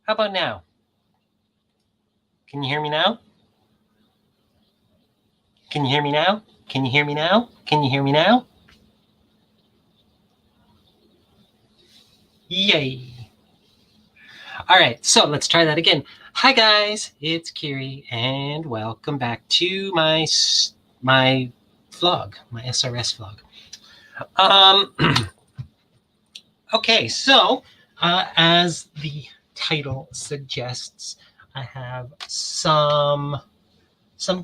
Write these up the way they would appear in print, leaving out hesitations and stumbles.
How about now? Can you hear me now? Can you hear me now? Can you hear me now? Can you hear me now? Yay. All right, so let's try that again. Hi guys, it's Kiri and welcome back to my vlog, my SRS vlog. Okay, so as the title suggests, I have some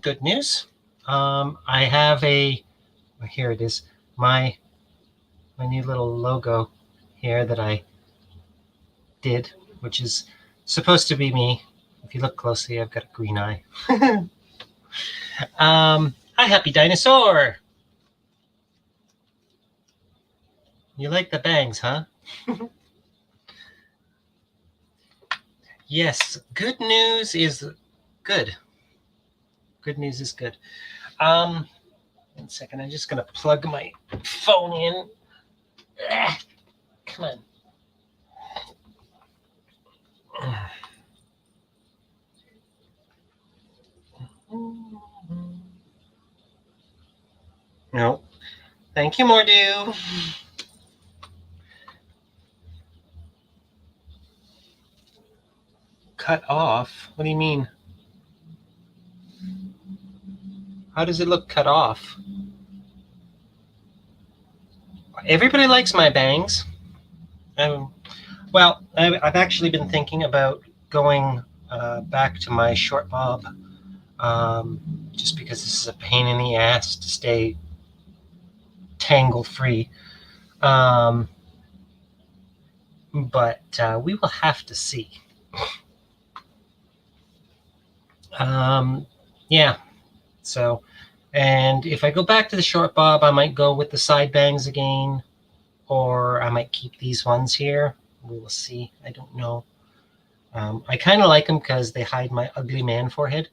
good news. I have here it is, my new little logo here that I did, which is supposed to be me. If you look closely, I've got a green eye. Hi, Happy Dinosaur. You like the bangs, huh? Yes, good news is good. Good news is good. 1 second, I'm just gonna plug my phone in. Come on. No. Thank you, Mordu. Cut off? What do you mean? How does it look cut off? Everybody likes my bangs. Well, I've actually been thinking about going back to my short bob, just because this is a pain in the ass to stay tangle free. But we will have to see. Yeah. So, and if I go back to the short bob, I might go with the side bangs again, or I might keep these ones here. We will see. I don't know. I kind of like them because they hide my ugly man forehead,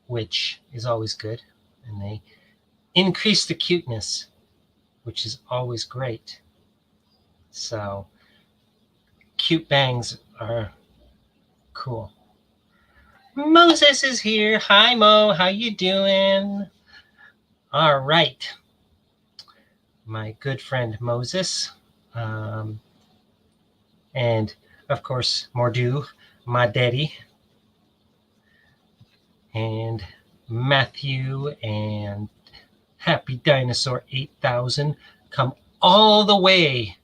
which is always good. And they increase the cuteness, which is always great. So cute bangs are cool. Moses is here. Hi, Mo. How you doing? All right. My good friend Moses. And of course, Mordu, my daddy. And Matthew and Happy Dinosaur 8000 come all the way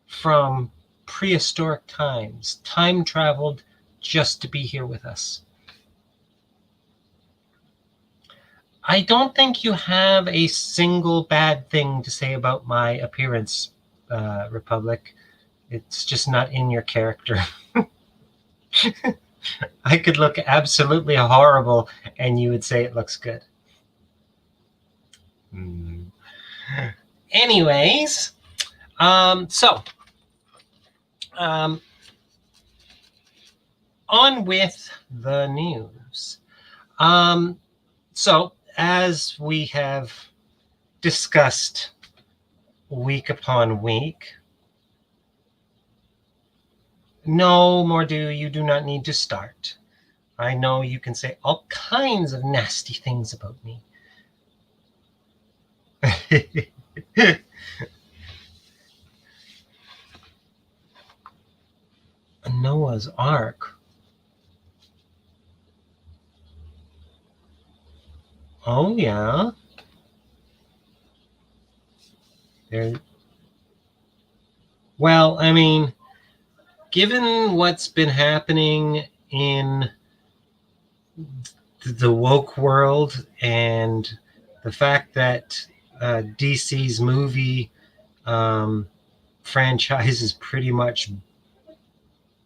from prehistoric times, time traveled just to be here with us. I don't think you have a single bad thing to say about my appearance, Republic. It's just not in your character. I could look absolutely horrible and you would say it looks good. Anyways, on with the news. So as we have discussed week upon week, no, Mordu, you do not need to start. I know you can say all kinds of nasty things about me. Noah's Ark. Oh, yeah. Well, I mean, given what's been happening in the woke world and the fact that DC's movie franchise is pretty much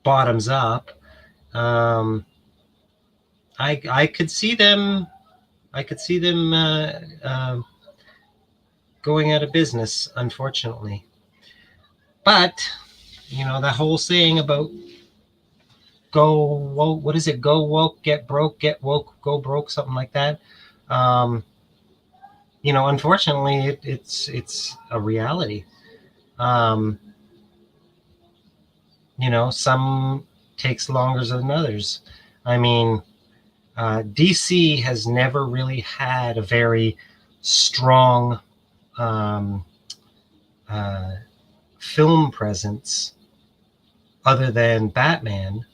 bottoms up, I could see them. I could see them going out of business, unfortunately. But you know, that whole saying about go woke, what is it? Go woke, get broke, get woke, go broke, something like that. You know, unfortunately, it's a reality. Some takes longer than others. I mean, DC has never really had a very strong uh, film presence other than Batman.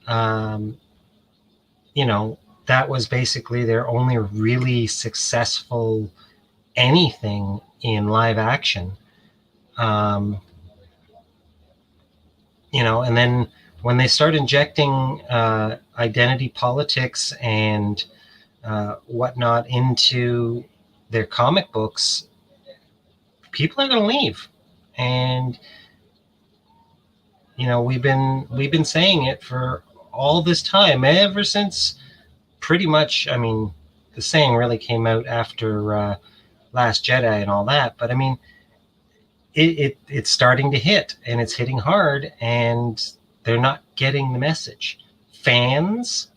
Um, you know, that was basically their only really successful anything in live action. Um, and then when they start injecting identity politics and whatnot into their comic books, people are going to leave. And we've been saying it for all this time, ever since pretty much. I mean, the saying really came out after Last Jedi and all that, but I mean, it's starting to hit, and it's hitting hard, and they're not getting the message. Fans,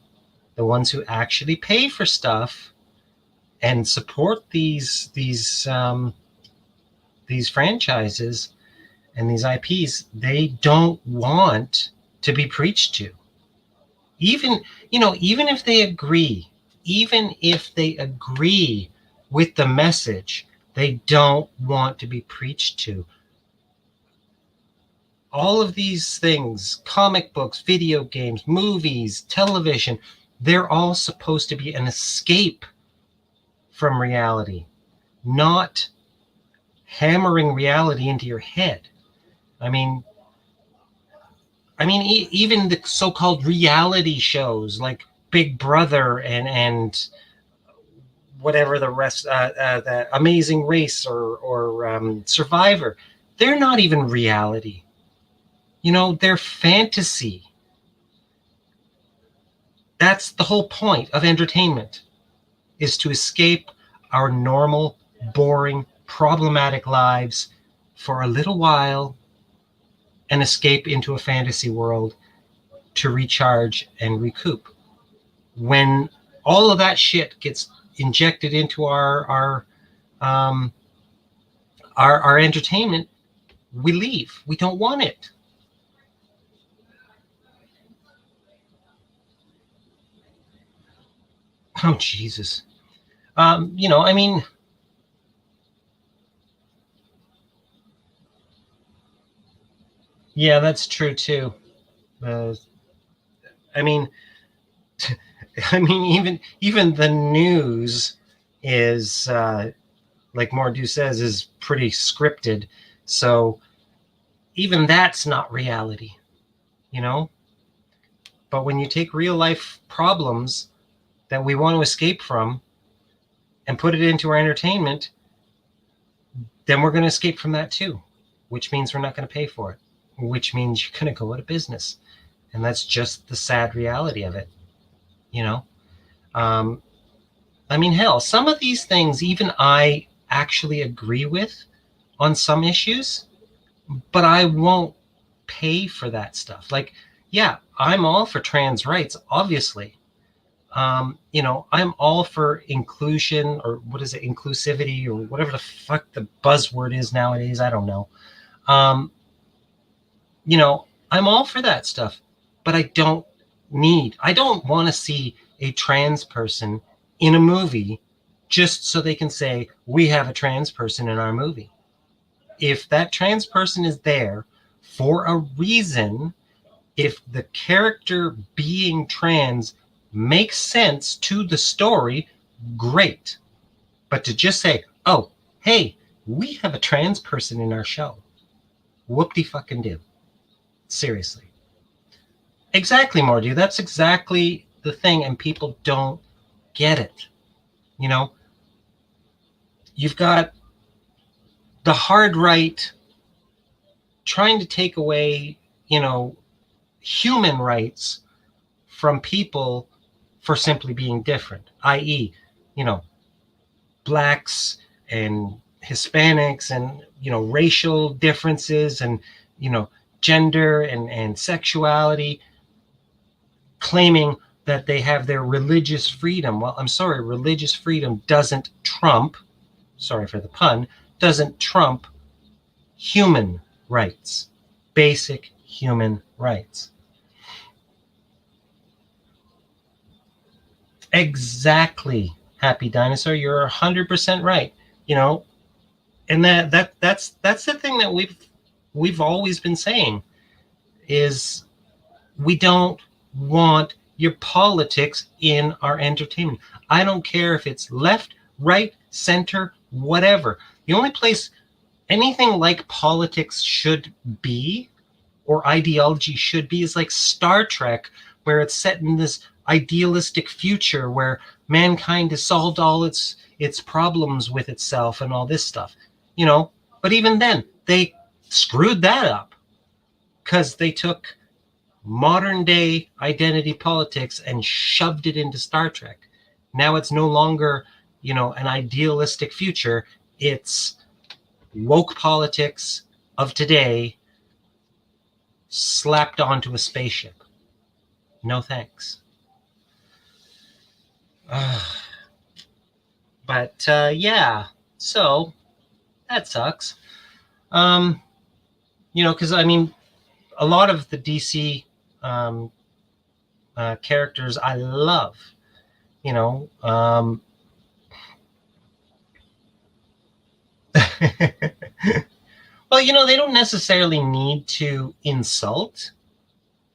the ones who actually pay for stuff and support these franchises and these IPs, they don't want to be preached to. Even if they agree, with the message, they don't want to be preached to. All of these things, comic books, video games, movies, television, they're all supposed to be an escape from reality, not hammering reality into your head. I mean, even the so-called reality shows like Big Brother and whatever the rest, the Amazing Race or Survivor, they're not even reality. They're fantasy. That's the whole point of entertainment, is to escape our normal, boring, problematic lives for a little while and escape into a fantasy world to recharge and recoup. When all of that shit gets injected into our entertainment, we leave. We don't want it. Oh, Jesus. I mean, yeah, that's true too. Uh, I mean, even the news is, like Mordu says, is pretty scripted. So even that's not reality, you know. But when you take real life problems that we want to escape from and put it into our entertainment, then we're going to escape from that too, which means we're not going to pay for it, which means you're going to go out of business. And that's just the sad reality of it, you know. Um, hell, some of these things even I actually agree with on some issues, but I won't pay for that stuff. Like, yeah, I'm all for trans rights, obviously. I'm all for inclusion, or what is it, inclusivity, or whatever the fuck the buzzword is nowadays. I don't know. Um, I'm all for that stuff, but I don't want to see a trans person in a movie just so they can say, we have a trans person in our movie. If that trans person is there for a reason, if the character being trans makes sense to the story, great. But to just say, oh, hey, we have a trans person in our show, whoop-de-fucking-do. Seriously. Exactly, Mordu. That's exactly the thing, and people don't get it. You've got the hard right trying to take away, human rights from people for simply being different, i.e., blacks and Hispanics and, racial differences and, gender and sexuality, claiming that they have their religious freedom. Well, I'm sorry, religious freedom doesn't trump, sorry for the pun, doesn't trump human rights, basic human rights. Exactly, Happy Dinosaur. You're 100% right. You know, and that's the thing that we've always been saying is we don't want your politics in our entertainment. I don't care if it's left, right, center, whatever. The only place anything like politics should be, or ideology should be, is like Star Trek, where it's set in this idealistic future where mankind has solved all its problems with itself and all this stuff, you know. But even then, they screwed that up because they took modern day identity politics and shoved it into Star Trek. Now it's no longer, you know, an idealistic future. It's woke politics of today slapped onto a spaceship. No thanks. But yeah, so that sucks. You know, because I mean, a lot of the DC characters I love. You know, well, you know, they don't necessarily need to insult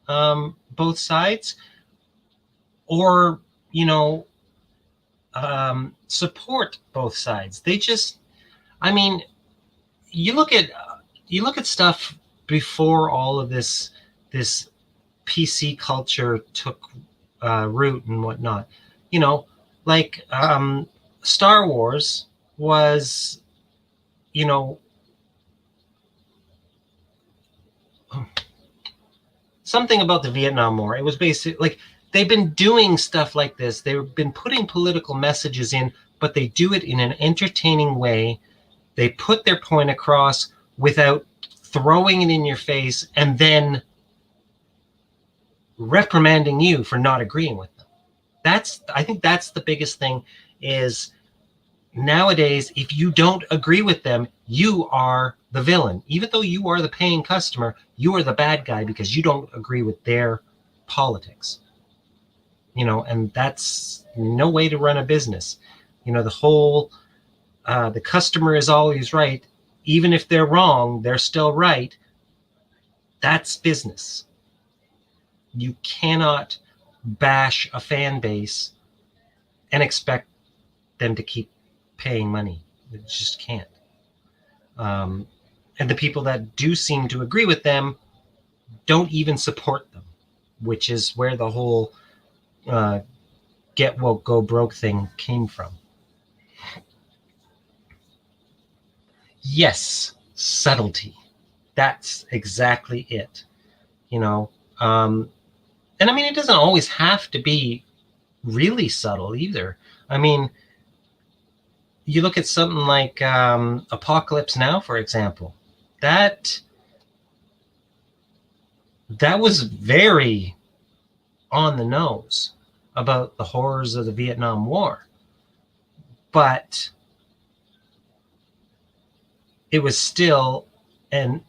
both sides, or, you know, support both sides. They just, I mean, you look at stuff before all of this PC culture took root and whatnot. You know, like Star Wars was, you know, something about the Vietnam War. It was basically like they've been doing stuff like this. They've been putting political messages in, but they do it in an entertaining way. They put their point across without throwing it in your face and then reprimanding you for not agreeing with them. I think that's the biggest thing is nowadays, if you don't agree with them, you are the villain. Even though you are the paying customer, you are the bad guy because you don't agree with their politics. You know, and that's no way to run a business. You know, the whole the customer is always right. Even if they're wrong, they're still right. That's business. You cannot bash a fan base and expect them to keep paying money. You just can't. And the people that do seem to agree with them don't even support them, which is where the whole get woke, go broke thing came from. Yes, subtlety. That's exactly it. You know, and I mean, it doesn't always have to be really subtle either. I mean, you look at something like Apocalypse Now, for example. That was very on the nose about the horrors of the Vietnam War. But it was still an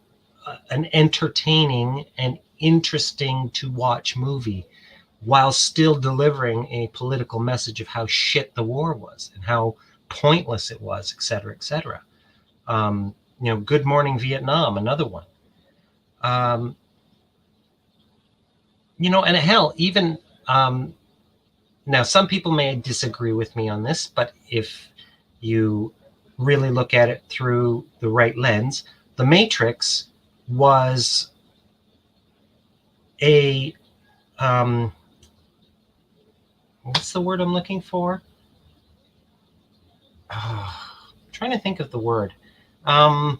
entertaining and interesting to watch movie while still delivering a political message of how shit the war was and how pointless it was, et cetera, et cetera. You know, Good Morning Vietnam, another one. You know, and hell, even now, some people may disagree with me on this, but if you really look at it through the right lens, The Matrix was a what's the word I'm looking for? I'm trying to think of the word. I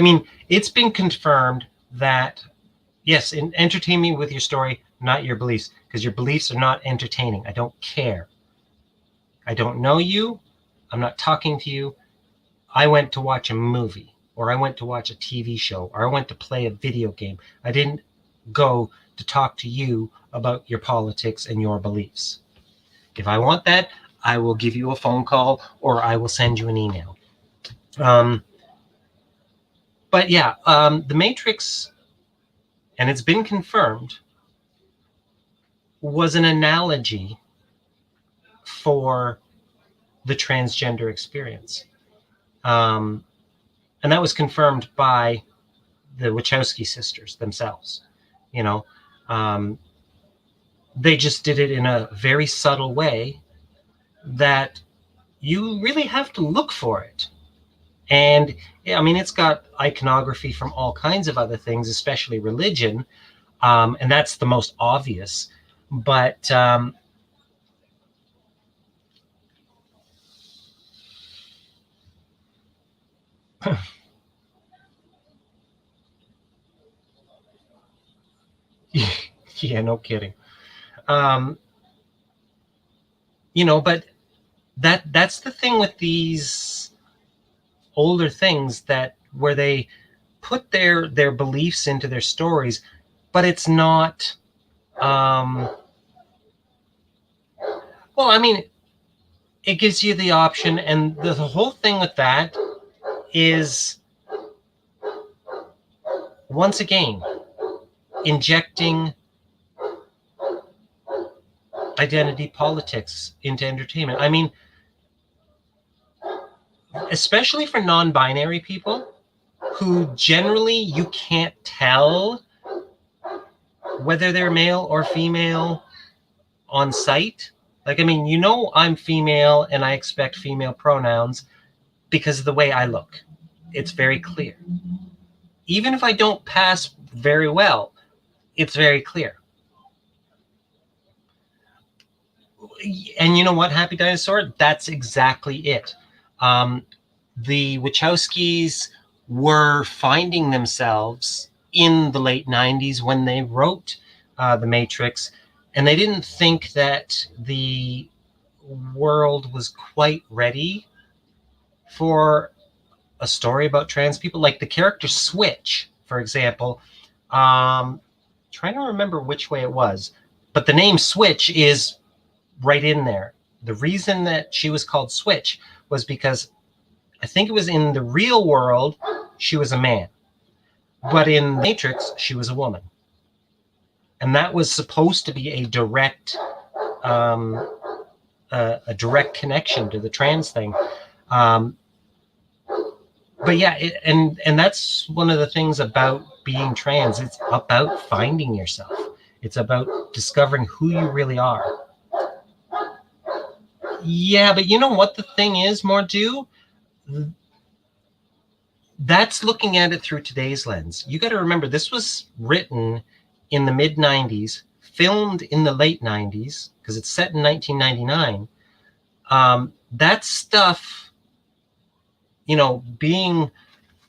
mean, it's been confirmed that, yes, entertain me with your story, not your beliefs, because your beliefs are not entertaining. I don't care. I don't know you. I'm not talking to you. I went to watch a movie, or I went to watch a TV show, or I went to play a video game. I didn't go to talk to you about your politics and your beliefs. If I want that, I will give you a phone call or I will send you an email. But yeah, The Matrix and it's been confirmed, was an analogy for the transgender experience. And that was confirmed by the Wachowski sisters themselves. You know, they just did it in a very subtle way that you really have to look for it. And I mean, it's got iconography from all kinds of other things, especially religion. And that's the most obvious. But yeah, no kidding. You know, but that's the thing with these older things, that where they put their beliefs into their stories, but it's not well, I mean, it gives you the option, and the whole thing with that is, once again, injecting identity politics into entertainment. I mean, especially for non-binary people, who generally you can't tell whether they're male or female on sight. Like, I mean, you know, I'm female and I expect female pronouns because of the way I look. It's very clear. Even if I don't pass very well, it's very clear. And you know what, Happy Dinosaur? That's exactly it. The Wachowskis were finding themselves in the late 90s when they wrote The Matrix, and they didn't think that the world was quite ready for a story about trans people. Like the character Switch, for example. Trying to remember which way it was, but the name Switch is right in there. The reason that she was called Switch was because I think it was in the real world she was a man, but in Matrix she was a woman, and that was supposed to be a direct connection to the trans thing. But yeah, and that's one of the things about being trans. It's about finding yourself. It's about discovering who you really are. Yeah, but you know what the thing is, Mordu? That's looking at it through today's lens. You got to remember, this was written in the mid 90s, filmed in the late 90s, because it's set in 1999. That stuff, you know, being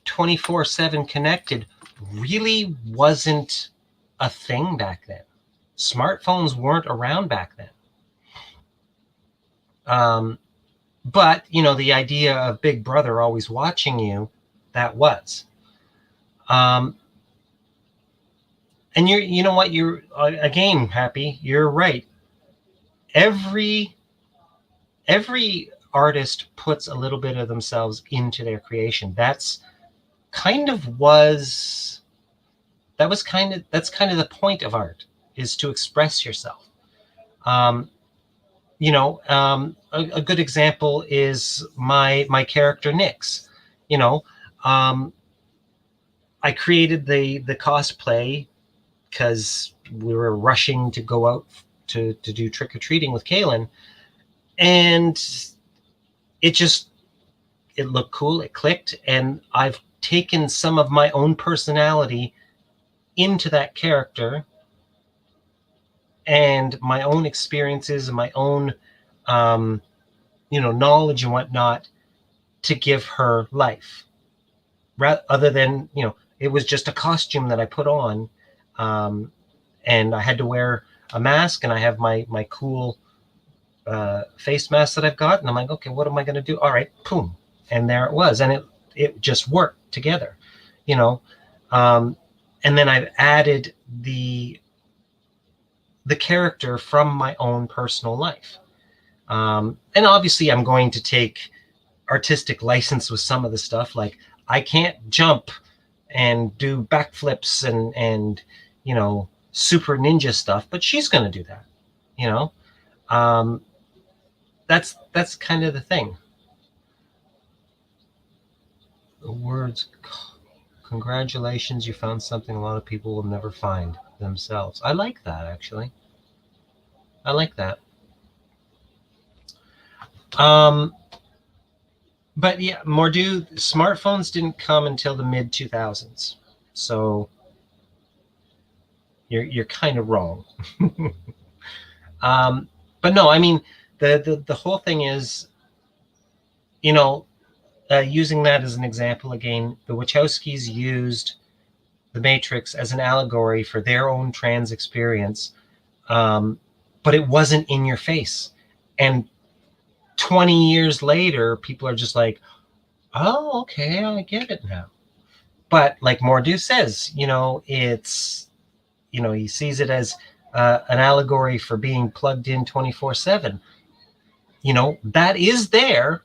24/7 connected really wasn't a thing back then. Smartphones weren't around back then. But, you know, the idea of Big Brother always watching you, that was. And you know what, you're, again, Happy, you're right. Every artist puts a little bit of themselves into their creation. That's kind of the point of art, is to express yourself. You know, a good example is my character Nyx. You know, I created the cosplay because we were rushing to go out to do trick-or-treating with Kaylin, and it looked cool, it clicked, and I've taken some of my own personality into that character, and my own experiences and my own you know, knowledge and whatnot, to give her life, other than, you know, it was just a costume that I put on, and I had to wear a mask, and I have my cool face mask that I've got, and I'm like, okay, what am I going to do? All right, boom, and there it was, and it just worked together, you know. And then I've added the character from my own personal life, and obviously I'm going to take artistic license with some of the stuff. Like, I can't jump and do backflips and super ninja stuff, but she's going to do that. That's kind of the thing. The words, congratulations, you found something a lot of people will never find themselves. I like that, actually. I like that. But yeah, Mordu, smartphones didn't come until the mid 2000s. So you're kind of wrong. But no, I mean, the whole thing is, using that as an example again, the Wachowskis used the Matrix as an allegory for their own trans experience, but it wasn't in your face. And 20 years later, people are just like, oh, okay, I get it now. But like Mordu says, it's, he sees it as an allegory for being plugged in 24/7. That is there.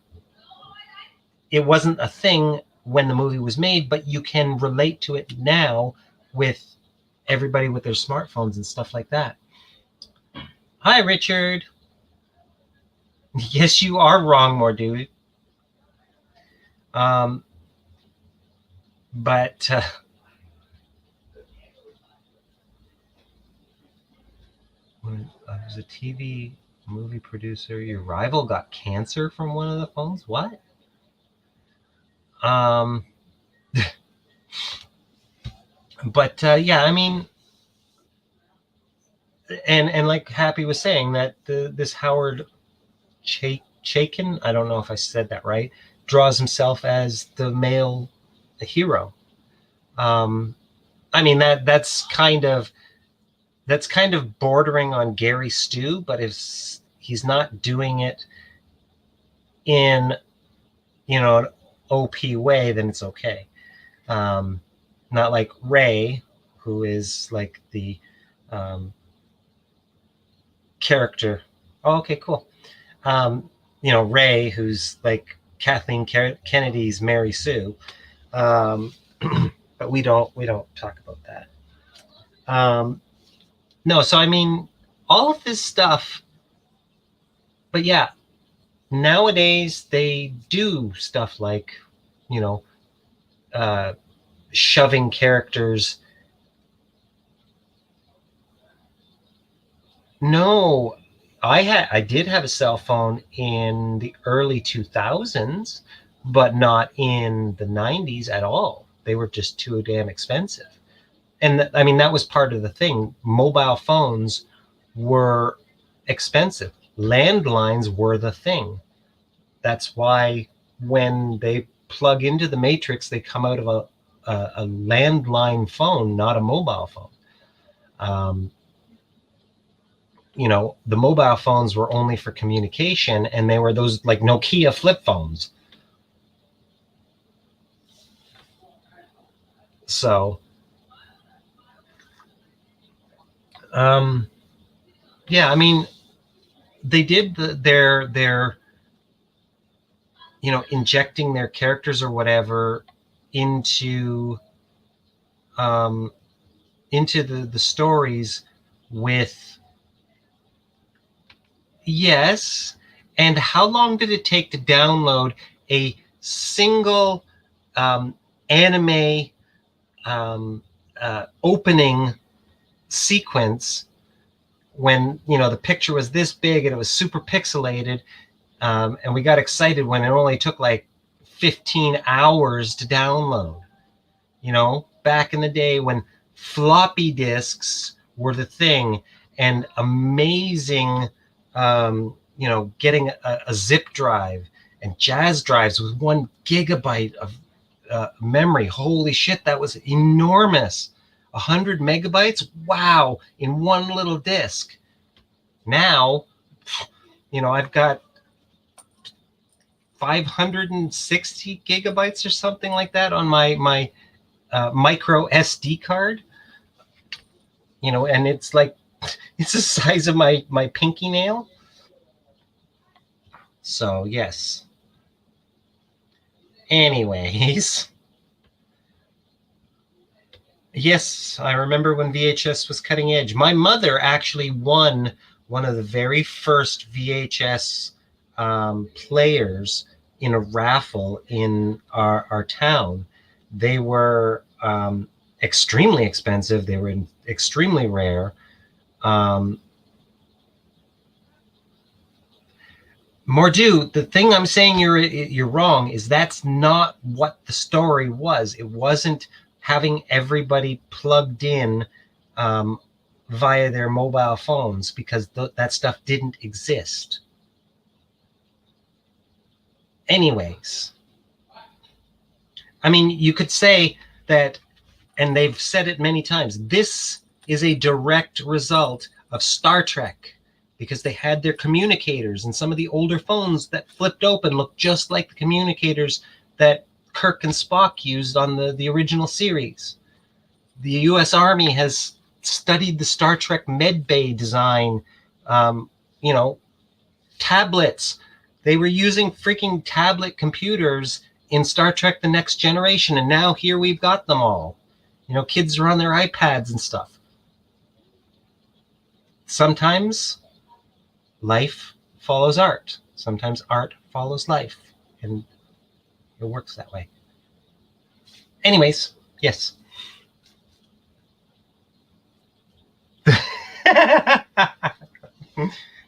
It wasn't a thing when the movie was made, but you can relate to it now with everybody with their smartphones and stuff like that. Hi, Richard. Yes, you are wrong, Mordu. But when I was a TV movie producer, your rival got cancer from one of the phones. What? But yeah, I mean, and like Happy was saying, that this Howard Chaykin, I don't know if I said that right, draws himself as the male hero. I mean, that's kind of bordering on Gary Stu, but if he's not doing it in an OP way, then it's okay. Not like Ray, who is like the character. Oh, okay, cool. Ray, who's like Kathleen Kennedy's Mary Sue. But we don't talk about that. No, so I mean, all of this stuff. But yeah, nowadays they do stuff like, shoving characters. No, I did have a cell phone in the early 2000s, but not in the 90s at all. They were just too damn expensive. And I mean, that was part of the thing. Mobile phones were expensive. Landlines were the thing. That's why when they plug into the Matrix, they come out of a landline phone, not a mobile phone. The mobile phones were only for communication, and they were those like Nokia flip phones. So, yeah, I mean, they did their injecting their characters or whatever into the stories with. Yes. And how long did it take to download a single anime opening sequence when the picture was this big and it was super pixelated, and we got excited when it only took like 15 hours to download? Back in the day when floppy disks were the thing, and amazing, getting a zip drive and jazz drives with 1 gigabyte of memory. Holy shit, that was enormous. 100 megabytes, wow, in one little disk. Now, I've got 560 gigabytes or something like that on my micro SD card, and it's like, it's the size of my pinky nail. So yes. Anyways, Yes, I remember when VHS was cutting edge. My mother actually won one of the very first VHS players in a raffle in our town. They were extremely expensive. They were extremely rare. Um, Mordu, the thing I'm saying you're wrong is that's not what the story was. It wasn't having everybody plugged in um, via their mobile phones, because that stuff didn't exist. Anyways, I mean, you could say that, and they've said it many times, this is a direct result of Star Trek, because they had their communicators, and some of the older phones that flipped open looked just like the communicators that Kirk and Spock used on the original series. The U.S. Army has studied the Star Trek medbay design, um, you know, tablets. They were using freaking tablet computers in Star Trek The Next Generation, and now here we've got them all. You know, kids are on their iPads and stuff. Sometimes life follows art. Sometimes art follows life. And it works that way. Anyways, yes.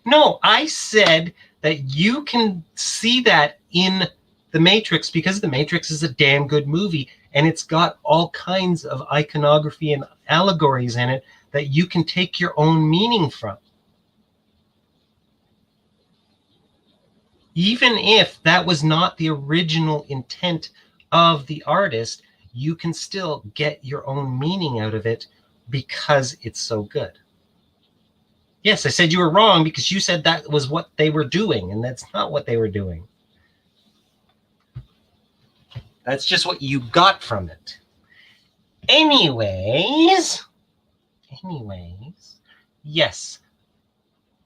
No, I said that you can see that in The Matrix, because The Matrix is a damn good movie, and it's got all kinds of iconography and allegories in it that you can take your own meaning from. Even if that was not the original intent of the artist, you can still get your own meaning out of it because it's so good. Yes, I said you were wrong because you said that was what they were doing, and that's not what they were doing. That's just what you got from it. Anyways, yes,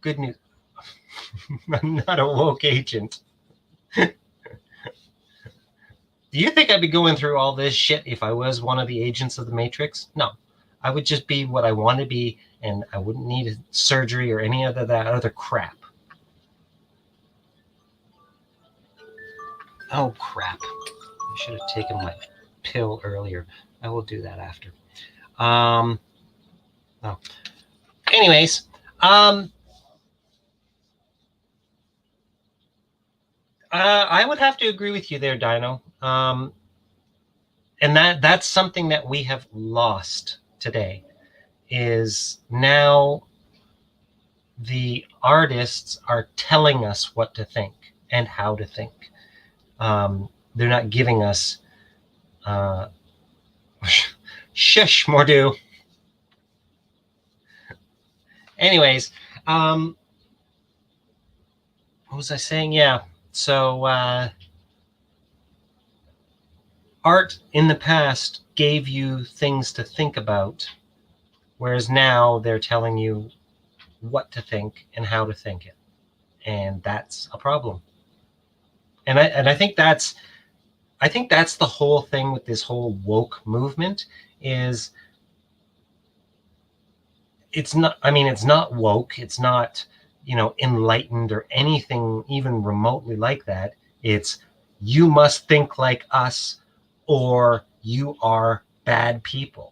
good news. I'm not a woke agent. Do you think I'd be going through all this shit if I was one of the agents of the Matrix? No. I would just be what I want to be, and I wouldn't need surgery or any of that other crap. Oh, crap. I should have taken my pill earlier. I will do that after. No. Anyways, I would have to agree with you there, Dino. And that's something that we have lost today, is now the artists are telling us what to think and how to think. They're not giving us shush, Mordu. Anyways, what was I saying? Yeah. So art in the past gave you things to think about, whereas now they're telling you what to think and how to think it. And that's a problem. And I think that's the whole thing with this whole woke movement is it's not woke. It's not, enlightened or anything even remotely like that. It's you must think like us or you are bad people.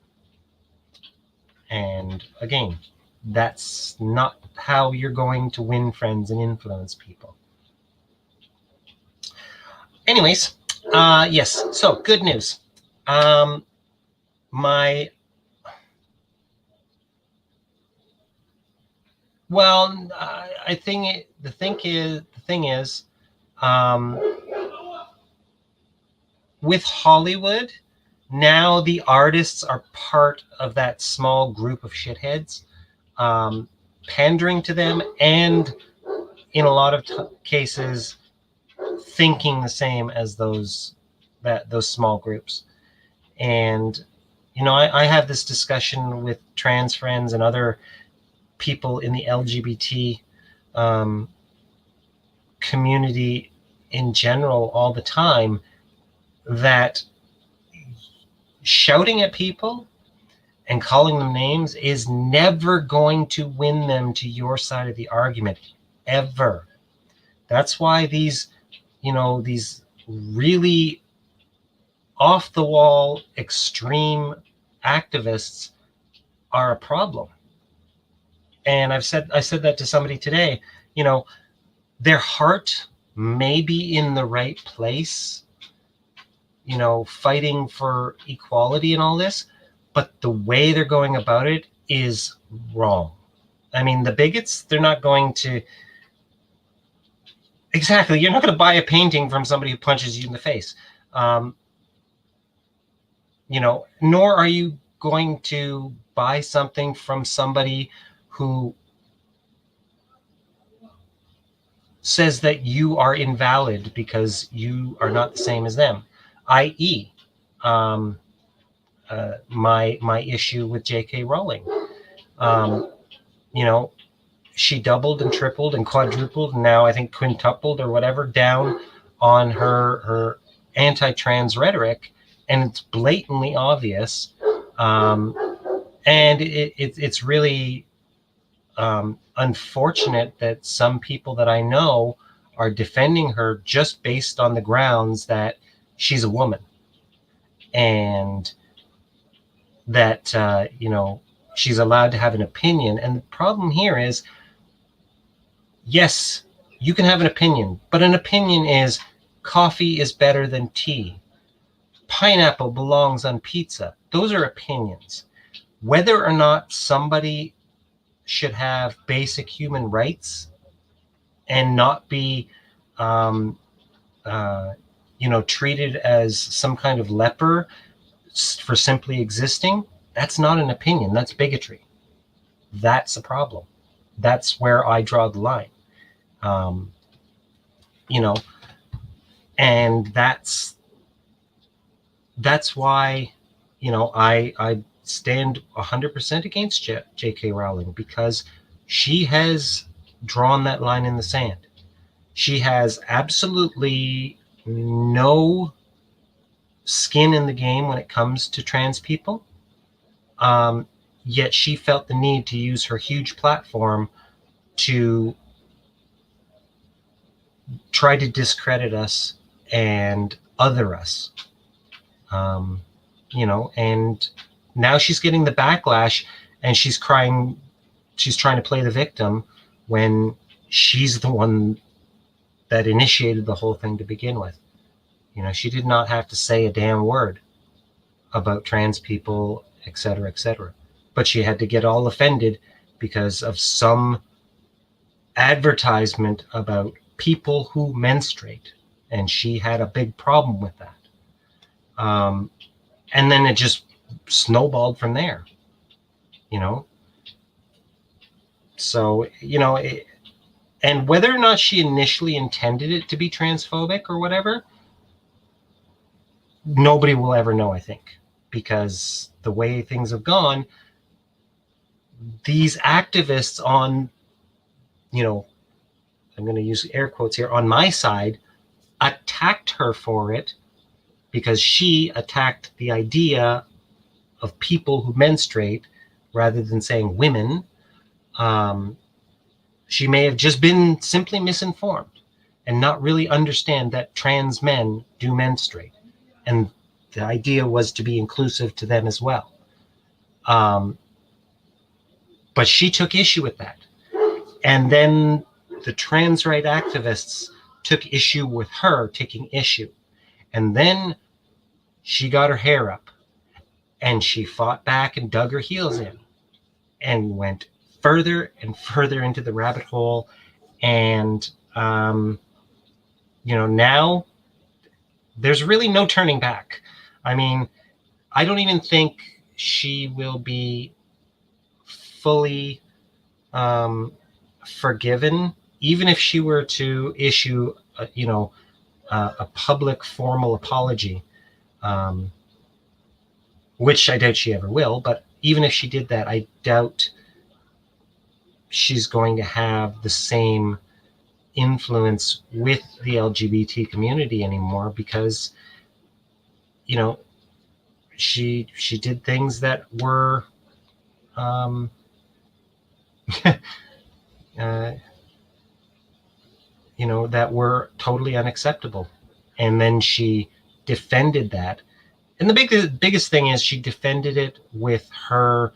And again, that's not how you're going to win friends and influence people. Anyways, yes, so good news. The thing is, with Hollywood, now the artists are part of that small group of shitheads, pandering to them, and in a lot of cases, thinking the same as those small groups. And I have this discussion with trans friends and other people in the LGBT community in general all the time, that shouting at people and calling them names is never going to win them to your side of the argument, ever. That's why these really off the wall extreme activists are a problem. And I said that to somebody today. Their heart may be in the right place, fighting for equality and all this, but the way they're going about it is wrong. I mean, the bigots, they're not going to... Exactly. You're not going to buy a painting from somebody who punches you in the face. Nor are you going to buy something from somebody who says that you are invalid because you are not the same as them, i.e., my issue with J.K. Rowling. She doubled and tripled and quadrupled, and now I think quintupled or whatever down on her anti-trans rhetoric, and it's blatantly obvious. And it's really unfortunate that some people that I know are defending her just based on the grounds that she's a woman and that she's allowed to have an opinion. And the problem here is, yes, you can have an opinion, but an opinion is coffee is better than tea. Pineapple belongs on pizza. Those are opinions. Whether or not somebody should have basic human rights and not be, treated as some kind of leper for simply existing, that's not an opinion. That's bigotry. That's a problem. That's where I draw the line. And that's why, I stand 100% against J.K. Rowling, because she has drawn that line in the sand. She has absolutely no skin in the game when it comes to trans people. Yet she felt the need to use her huge platform to try to discredit us and other us. And now she's getting the backlash, and she's crying. She's trying to play the victim when she's the one that initiated the whole thing to begin with. She did not have to say a damn word about trans people, etc., etc. But she had to get all offended because of some advertisement about people who menstruate, and she had a big problem with that. And then it just snowballed from there, So, and whether or not she initially intended it to be transphobic or whatever, nobody will ever know, I think, because the way things have gone, these activists on, I'm going to use air quotes here, on my side, attacked her for it because she attacked the idea of people who menstruate rather than saying women. She may have just been simply misinformed and not really understand that trans men do menstruate. And the idea was to be inclusive to them as well. But she took issue with that. And then the trans right activists took issue with her taking issue. And then she got her hair up and she fought back and dug her heels in and went further and further into the rabbit hole. And, now there's really no turning back. I mean, I don't even think she will be fully forgiven, even if she were to issue, a public formal apology, which I doubt she ever will. But even if she did that, I doubt she's going to have the same influence with the LGBT community anymore, because she did things that were uh, that were totally unacceptable. And then she defended that. And the biggest thing is she defended it with her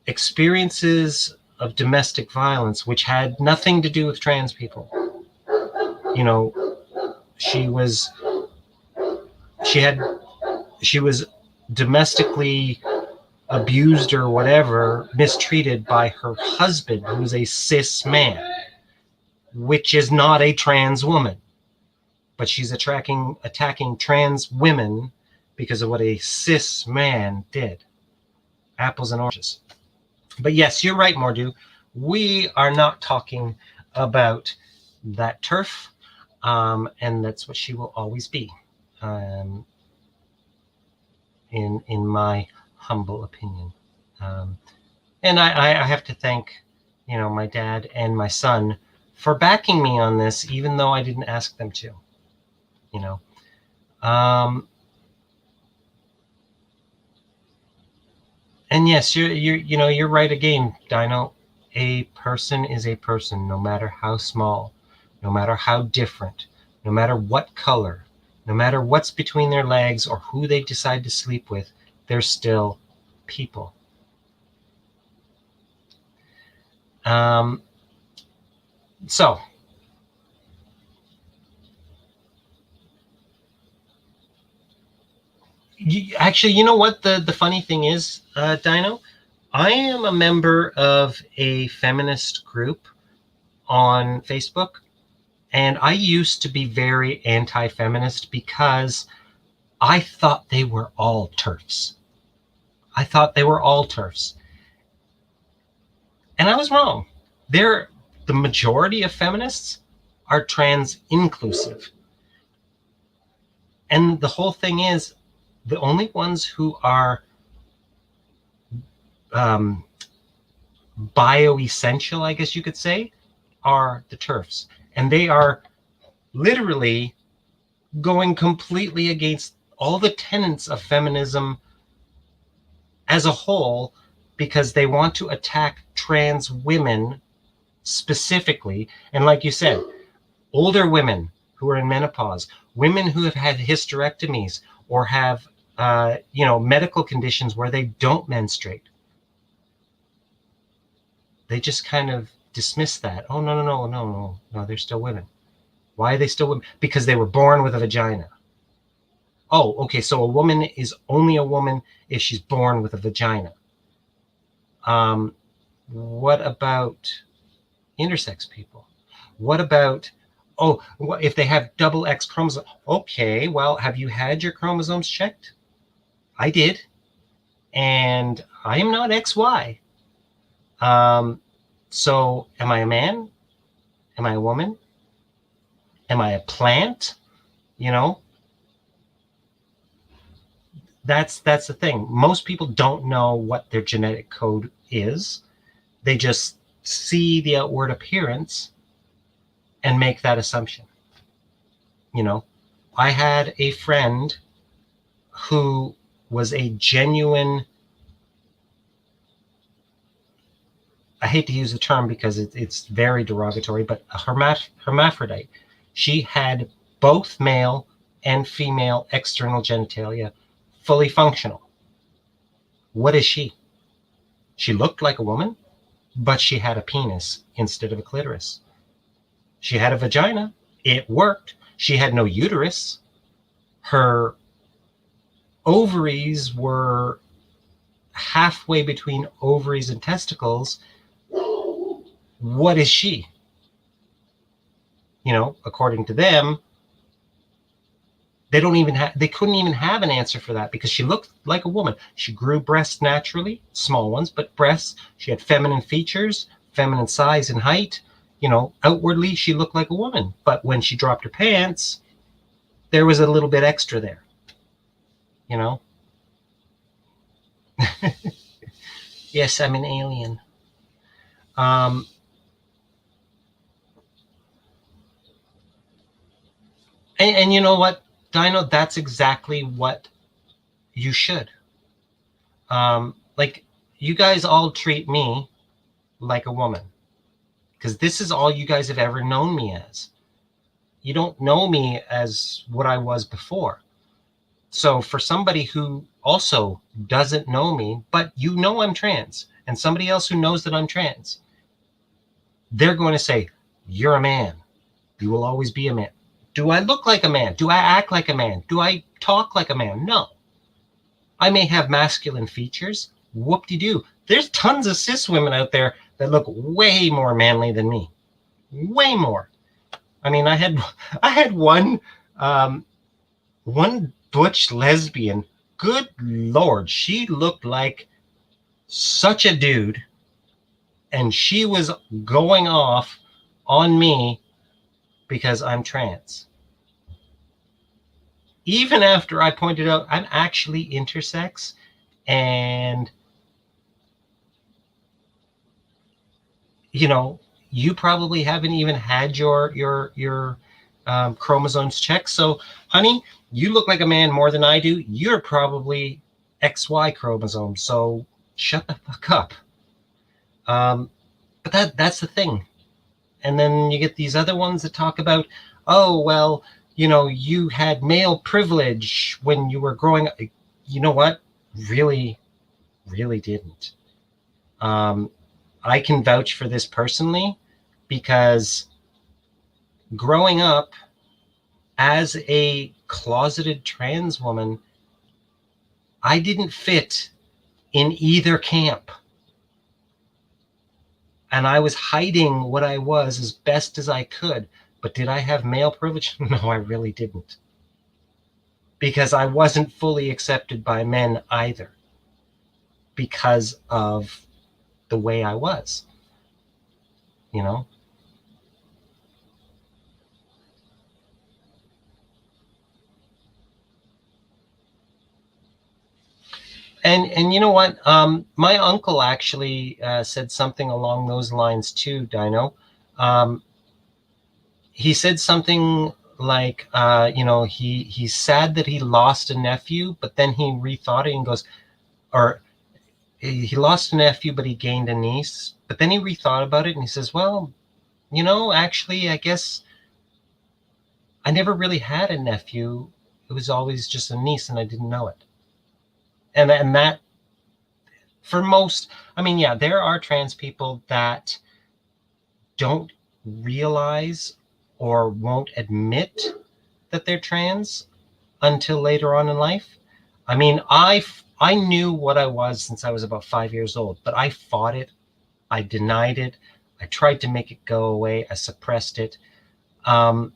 experiences of domestic violence, which had nothing to do with trans people. She was she was domestically abused or whatever, mistreated by her husband, who is a cis man, which is not a trans woman. But she's attacking trans women because of what a cis man did. Apples and oranges. But yes, you're right, Mordu. We are not talking about that turf, and that's what she will always be, in my humble opinion. And I have to thank, my dad and my son for backing me on this, even though I didn't ask them to. And yes, you're right again, Dino. A person is a person, no matter how small, no matter how different, no matter what color, no matter what's between their legs or who they decide to sleep with, they're still people. So actually, you know what the funny thing is, Dino? I am a member of a feminist group on Facebook, and I used to be very anti-feminist because I thought they were all TERFs. I thought they were all TERFs. And I was wrong. The majority of feminists are trans inclusive. And the whole thing is, the only ones who are bioessential, I guess you could say, are the TERFs. And they are literally going completely against all the tenets of feminism as a whole, because they want to attack trans women specifically. And like you said, older women who are in menopause, women who have had hysterectomies or have medical conditions where they don't menstruate. They just kind of dismiss that. Oh, no, they're still women. Why are they still women? Because they were born with a vagina. Oh, okay, so a woman is only a woman if she's born with a vagina. What about intersex people? What about, if they have double X chromosomes? Okay, well, have you had your chromosomes checked? I did. And I am not XY. So am I a man? Am I a woman? Am I a plant? That's the thing. Most people don't know what their genetic code is. They just see the outward appearance and make that assumption. I had a friend who was a genuine, I hate to use the term because it's very derogatory, but a hermaphrodite. She had both male and female external genitalia fully functional. What is she? She looked like a woman, but she had a penis instead of a clitoris. She had a vagina. It worked. She had no uterus. Her ovaries were halfway between ovaries and testicles. What is she? According to them, they couldn't even have an answer for that, because she looked like a woman. She grew breasts naturally, small ones, but breasts. She had feminine features, feminine size and height. Outwardly she looked like a woman, but when she dropped her pants, there was a little bit extra there. Yes, I'm an alien. And you know what, Dino? That's exactly what you should. like, you guys all treat me like a woman, because this is all you guys have ever known me as. You don't know me as what I was before. So for somebody who also doesn't know me, but you know I'm trans, and somebody else who knows that I'm trans, they're going to say, you're a man. You will always be a man. Do I look like a man? Do I act like a man? Do I talk like a man? No. I may have masculine features. Whoop-de-doo. There's tons of cis women out there that look way more manly than me. Way more. I mean, I had one butch lesbian. Good Lord, she looked like such a dude, and she was going off on me because I'm trans. Even after I pointed out I'm actually intersex, and you probably haven't even had your chromosomes checked. So, honey, you look like a man more than I do. You're probably XY chromosome. So shut the fuck up. But that's the thing. And then you get these other ones that talk about, oh, well, you had male privilege when you were growing up. You know what? Really, really didn't. I can vouch for this personally, because growing up as a closeted trans woman, I didn't fit in either camp. And I was hiding what I was as best as I could. But did I have male privilege? No, I really didn't. Because I wasn't fully accepted by men either, because of the way I was, And you know what? My uncle actually said something along those lines too, Dino. He said something like, he's sad that he lost a nephew, but then he rethought it and goes, or he lost a nephew, but he gained a niece. But then he rethought about it and he says, well, actually, I guess I never really had a nephew. It was always just a niece, and I didn't know it. And that, for most, I mean, yeah, there are trans people that don't realize or won't admit that they're trans until later on in life. I mean, I knew what I was since I was about 5 years old, but I fought it. I denied it. I tried to make it go away. I suppressed it. And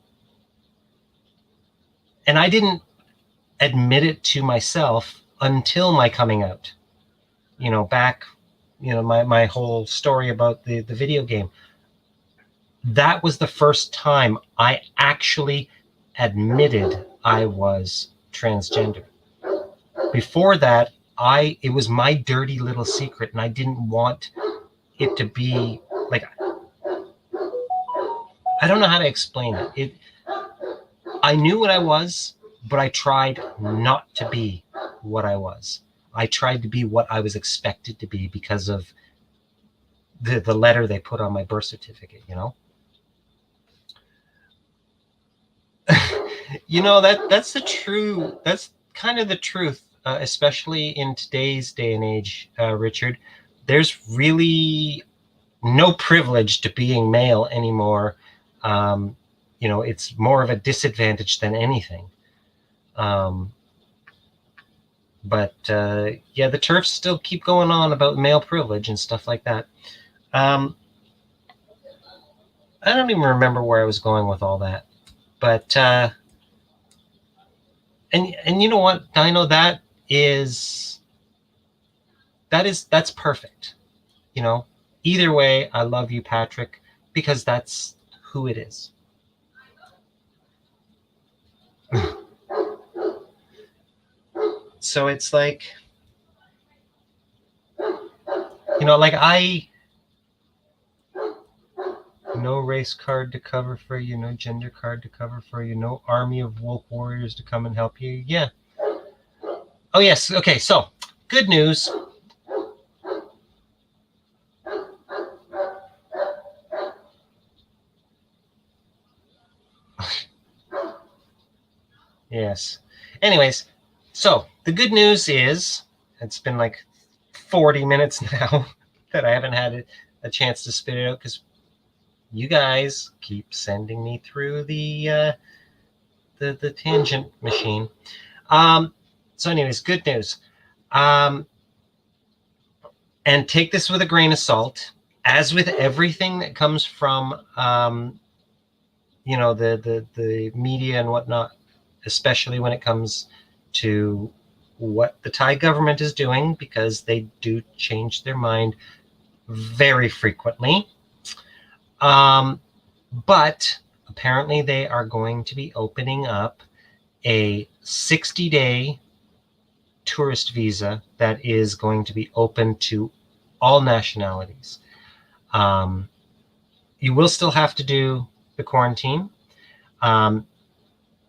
I didn't admit it to myself until my coming out. Back, my whole story about the video game. That was the first time I actually admitted I was transgender. Before that, it was my dirty little secret, and I didn't want it to be like, I don't know how to explain it. I knew what I was, but I tried not to be what I was. I tried to be what I was expected to be because of the letter they put on my birth certificate, that's kind of the truth, especially in today's day and age, Richard. There's really no privilege to being male anymore. It's more of a disadvantage than anything. But the turfs still keep going on about male privilege and stuff like that. I don't even remember where I was going with all that. But and you know what, Dino, that's perfect. Either way, I love you, Patrick, because that's who it is. So it's like, no race card to cover for you, no gender card to cover for you, no army of woke warriors to come and help you. Yeah. Oh, yes. Okay, so good news. Yes. Anyways, so the good news is it's been like 40 minutes now that I haven't had a chance to spit it out because you guys keep sending me through the tangent machine. So anyways, good news. And take this with a grain of salt. As with everything that comes from the media and whatnot, especially when it comes to what the Thai government is doing, because they do change their mind very frequently. But apparently they are going to be opening up a 60-day tourist visa that is going to be open to all nationalities. You will still have to do the quarantine.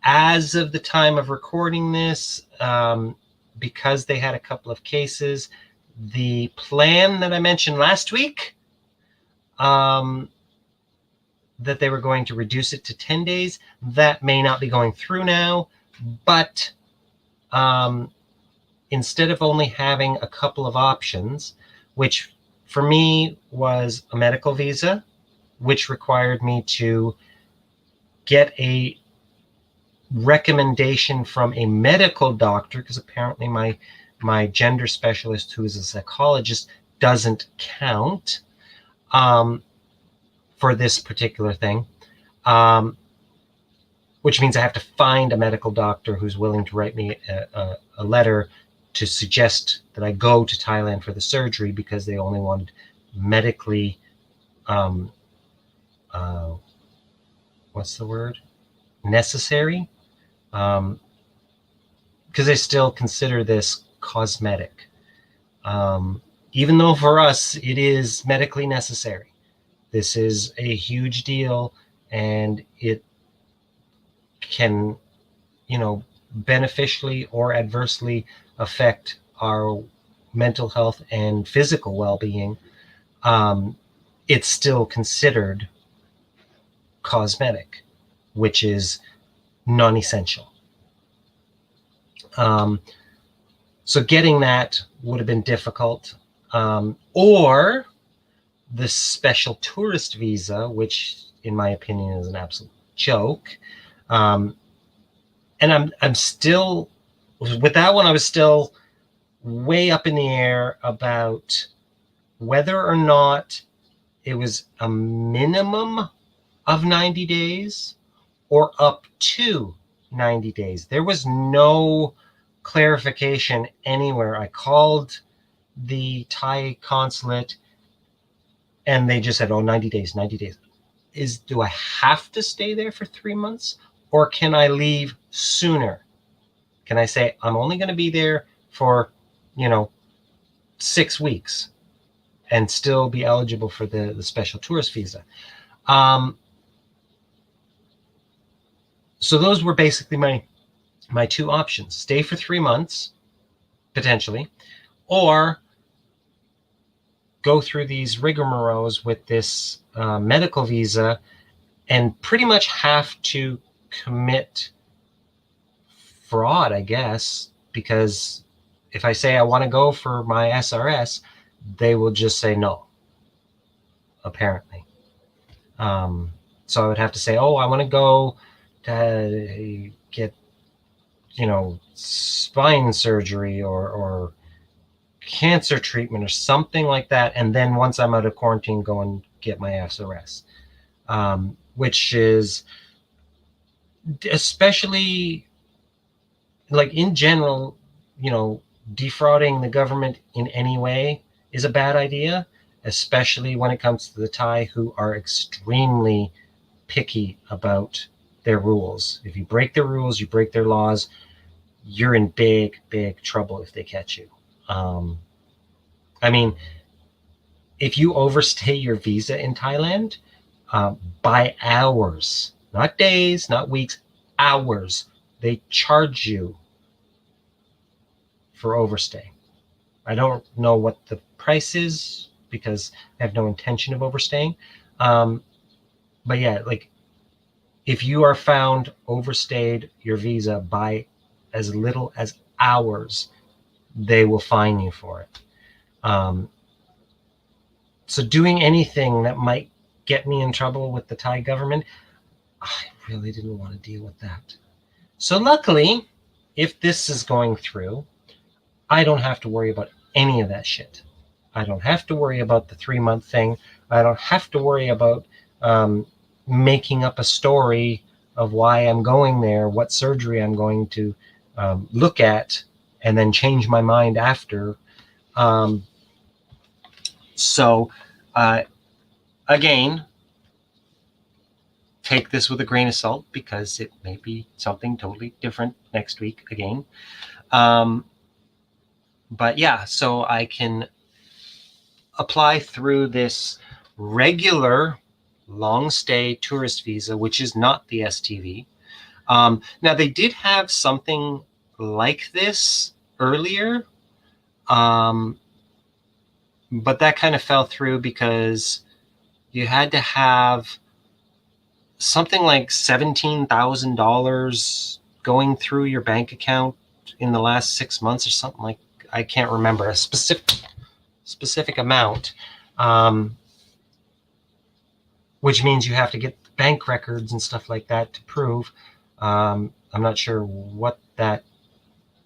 As of the time of recording this, because they had a couple of cases, the plan that I mentioned last week, that they were going to reduce it to 10 days, that may not be going through now, but instead of only having a couple of options, which for me was a medical visa, which required me to get a recommendation from a medical doctor, because apparently my gender specialist, who is a psychologist, doesn't count for this particular thing, which means I have to find a medical doctor who's willing to write me a letter to suggest that I go to Thailand for the surgery, because they only wanted medically what's the word, necessary, because they still consider this cosmetic, even though for us it is medically necessary. This is a huge deal, and it can, beneficially or adversely affect our mental health and physical well-being. It's still considered cosmetic, which is non-essential. So getting that would have been difficult. Or the special tourist visa, which in my opinion is an absolute joke. And I'm still, with that one, I was still way up in the air about whether or not it was a minimum of 90 days or up to 90 days. There was no clarification anywhere. I called the Thai consulate and they just said, 90 days, 90 days. Do I have to stay there for 3 months, or can I leave sooner? Can I say, I'm only going to be there for, 6 weeks and still be eligible for the special tourist visa? So those were basically my two options: stay for 3 months, potentially, or go through these rigmaroles with this medical visa and pretty much have to commit fraud, I guess, because if I say I want to go for my SRS, they will just say no, apparently. So I would have to say, I want to go to get, spine surgery or cancer treatment or something like that. And then once I'm out of quarantine, go and get my SRS, which is, especially like in general, defrauding the government in any way is a bad idea, especially when it comes to the Thai, who are extremely picky about their rules. If you break their rules, you break their laws, you're in big, big trouble if they catch you. I mean, if you overstay your visa in Thailand, by hours, not days, not weeks, hours, they charge you for overstay. I don't know what the price is because I have no intention of overstaying. But yeah, like if you are found overstayed your visa by as little as hours, they will fine you for it. So doing anything that might get me in trouble with the Thai government, I really didn't want to deal with that. So luckily, if this is going through, I don't have to worry about any of that shit. I don't have to worry about the 3-month thing. I don't have to worry about making up a story of why I'm going there, what surgery I'm going to look at, and then change my mind after. So again, take this with a grain of salt because it may be something totally different next week again. But yeah, so I can apply through this regular long stay tourist visa, which is not the STV. Now they did have something like this earlier, but that kind of fell through because you had to have something like $17,000 going through your bank account in the last 6 months or something like, I can't remember a specific amount, which means you have to get bank records and stuff like that to prove. I'm not sure what that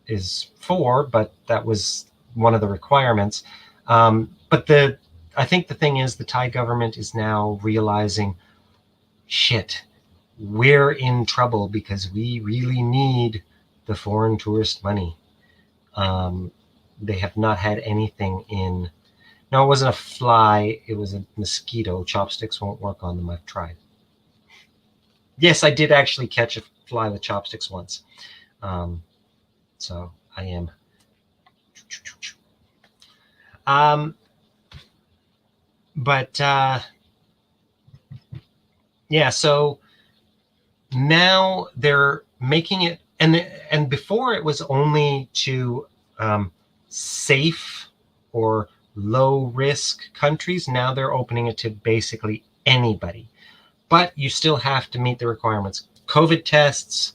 is for, but that was one of the requirements. But I think the thing is the Thai government is now realizing, shit, we're in trouble because we really need the foreign tourist money. They have not had anything in. No, it wasn't a fly. It was a mosquito. Chopsticks won't work on them. I've tried. Yes, I did actually catch a fly with chopsticks once. So I am. But yeah, so now they're making it, and before it was only to safe or low risk countries. Now they're opening it to basically anybody, but you still have to meet the requirements. COVID tests,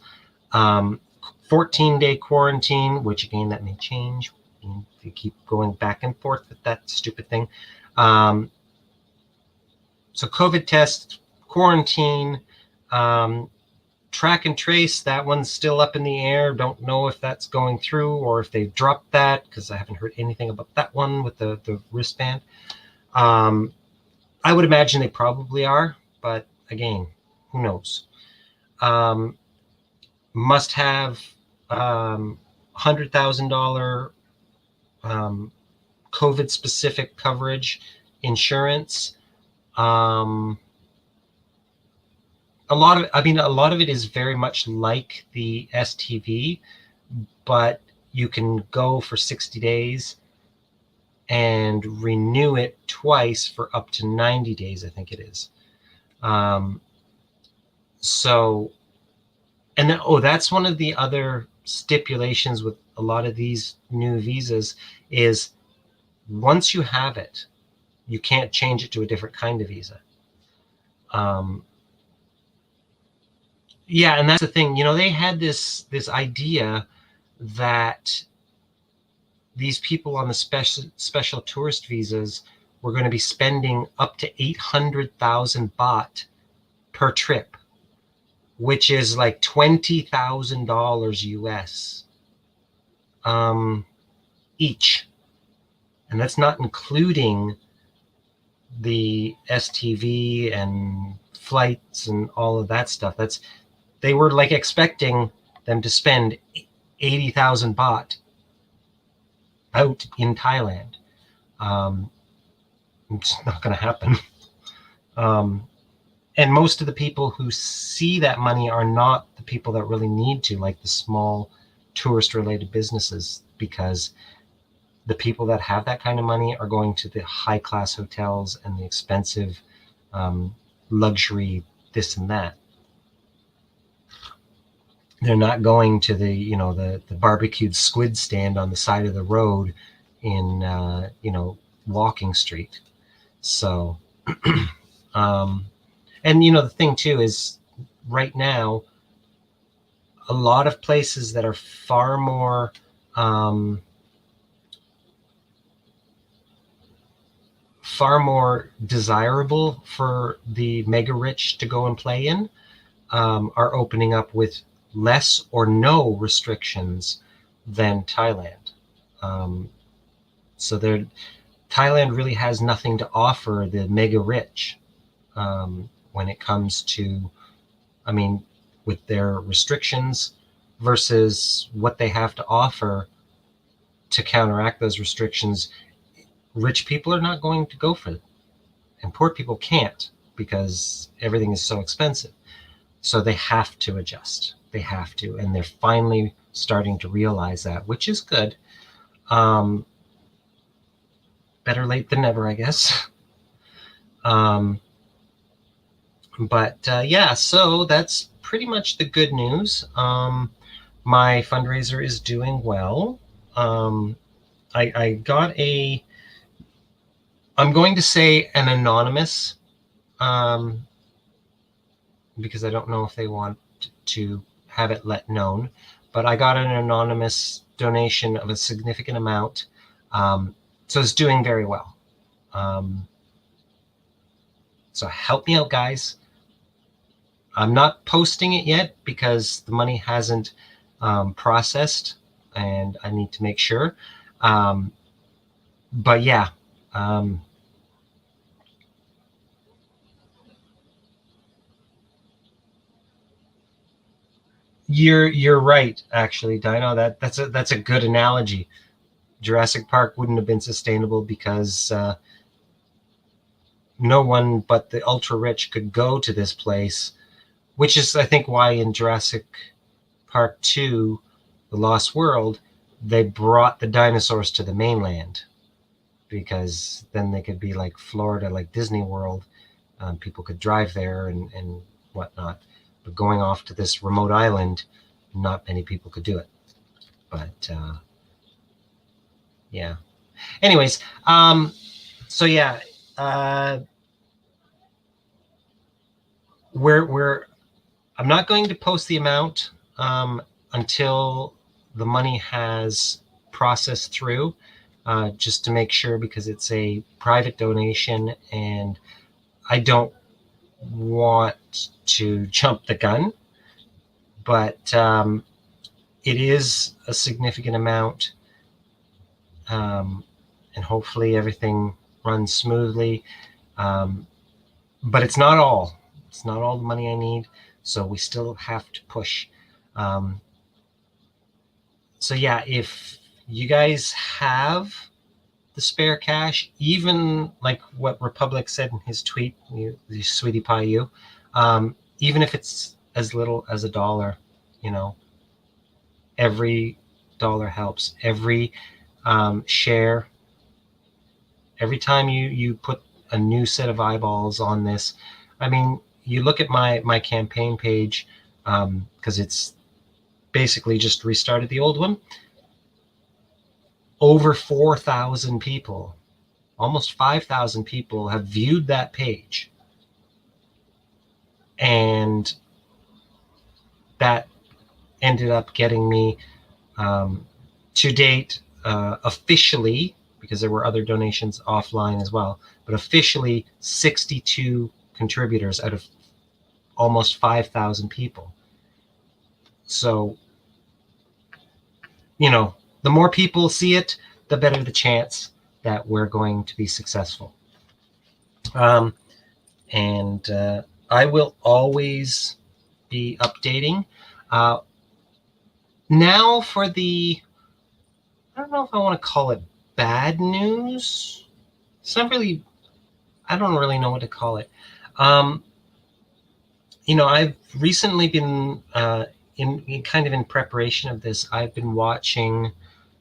14-day quarantine, which again, that may change. You keep going back and forth with that stupid thing. So COVID test, quarantine, track and trace, that one's still up in the air. Don't know if that's going through or if they've dropped that, because I haven't heard anything about that one with the wristband. I would imagine they probably are, but again, who knows? Must have $100,000 COVID specific coverage insurance. A lot of it is very much like the STV, but you can go for 60 days and renew it twice for up to 90 days, I think it is. So, and then, that's one of the other stipulations with a lot of these new visas is once you have it, you can't change it to a different kind of visa. Yeah, and that's the thing. They had this idea that these people on the special tourist visas were going to be spending up to 800,000 baht per trip, which is like $20,000 US each, and that's not including the STV and flights and all of that stuff. They were like expecting them to spend 80,000 baht out in Thailand. It's not going to happen. And most of the people who see that money are not the people that really need to, like the small tourist-related businesses, because the people that have that kind of money are going to the high-class hotels and the expensive luxury this and that. They're not going to the barbecued squid stand on the side of the road in Walking Street. So and the thing too is right now, a lot of places that are far more desirable for the mega rich to go and play in are opening up with less or no restrictions than Thailand. So Thailand really has nothing to offer the mega rich when it comes to, I mean, with their restrictions versus what they have to offer to counteract those restrictions. Rich people are not going to go for it, and poor people can't because everything is so expensive. So they have to adjust. They have to, and they're finally starting to realize that, which is good. Better late than never, I guess. But yeah, so that's pretty much the good news. My fundraiser is doing well. I got I'm going to say an anonymous, because I don't know if they want to have it let known, but I got an anonymous donation of a significant amount. So it's doing very well. So help me out, guys. I'm not posting it yet because the money hasn't processed, and I need to make sure. But yeah, you're right, actually, Dino. That's a good analogy. Jurassic Park wouldn't have been sustainable because no one but the ultra rich could go to this place, which is, I think, why in Jurassic Park 2, The Lost World, they brought the dinosaurs to the mainland, because then they could be like Florida, like Disney World. People could drive there and whatnot. But going off to this remote island, not many people could do it. But yeah. Anyways, so yeah, I'm not going to post the amount until the money has processed through, just to make sure, because it's a private donation and I don't want to jump the gun. But it is a significant amount, and hopefully everything runs smoothly. But it's not all. It's not all the money I need, so we still have to push. So yeah, if you guys have the spare cash, even like what Republic said in his tweet, you sweetie pie, even if it's as little as $1, every dollar helps. Every share, every time you put a new set of eyeballs on this. I mean, you look at my campaign page, because it's basically just restarted the old one. Over 4,000 people, almost 5,000 people have viewed that page, and that ended up getting me to date, officially, because there were other donations offline as well, but officially 62 contributors out of almost 5,000 people. So, the more people see it, the better the chance that we're going to be successful. And I will always be updating. Now for I don't know if I want to call it bad news. It's not really, I don't really know what to call it. I've recently been, in kind of in preparation of this, I've been watching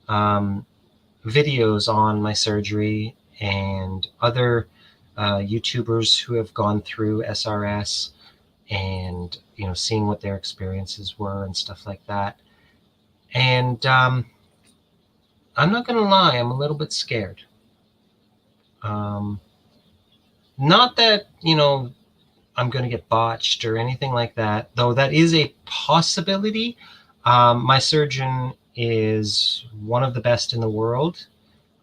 videos on my surgery and other YouTubers who have gone through SRS, and seeing what their experiences were and stuff like that. And I'm not gonna lie, I'm a little bit scared. Not that I'm going to get botched or anything like that, though that is a possibility. My surgeon is one of the best in the world,